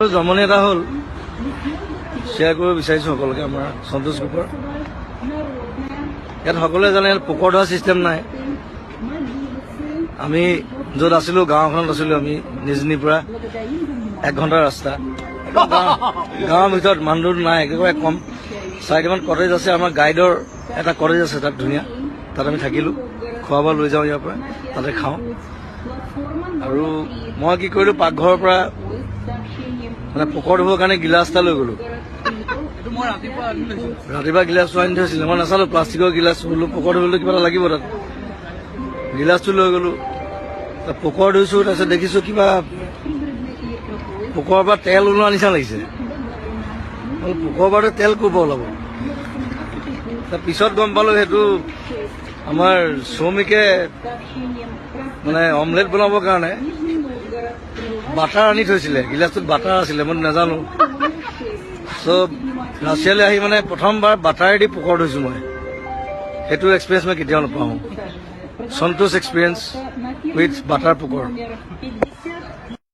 জমনি এটা হ'ল শ্বেয়াৰ কৰিব বিচাৰিছোঁ সকলোকে আমাৰ সন্তোষ গ্ৰুপৰ ইয়াত সকলোৱে জানে ইয়াত পোকৰ ধৰা ছিষ্টেম নাই আমি য'ত আছিলোঁ গাঁওখনত আছিলোঁ আমি নিজনিৰ পৰা 1 ঘণ্টাৰ ৰাস্তা গাঁৱৰ ভিতৰত মানুহ নাই একেবাৰে কম 4টামান কটেজ আছে আমাৰ গাইডৰ এটা কটেজ আছে তাত ধুনীয়া তাত আমি থাকিলোঁ খোৱা বোৱা লৈ যাওঁ ইয়াৰ পৰা তাতে খাওঁ আৰু মই কি কৰিলোঁ পাকঘৰৰ পৰা মানে পোকৰ ধুবৰ কাৰণে গিলাচ এটা লৈ গ'লোঁ ৰাতিপুৱা গিলাচটো আনি থৈছিলে মই নাচালোঁ প্লাষ্টিকৰ গিলাচ বোলো পোকৰ ধুবলৈ কিবা এটা লাগিব তাত গিলাচটো লৈ গ'লোঁ পোকৰ ধুইছোঁ তাৰপিছত দেখিছোঁ কিবা পোকৰ পৰা তেল ওলোৱা নিচিনা লাগিছে পোকৰ পৰা তেল ক'ৰ পৰা ওলাব পিছত গম পালোঁ সেইটো আমাৰ শ্ৰমিকে মানে অমলেট বনাবৰ কাৰণে বাটাৰ আনি থৈছিলে গিলাচটোত বাটাৰ আছিলে মই নাজানো চ' ৰাছিয়ালৈ আহি মানে প্ৰথমবাৰ বাটাৰেদি পোকৰ ধুইছোঁ মই সেইটো এক্সপিৰিয়েঞ্চ মই কেতিয়াও নাপাওঁ সন্তোষ এক্সপিৰিয়েঞ্চ উইথ বাটাৰ পোকৰ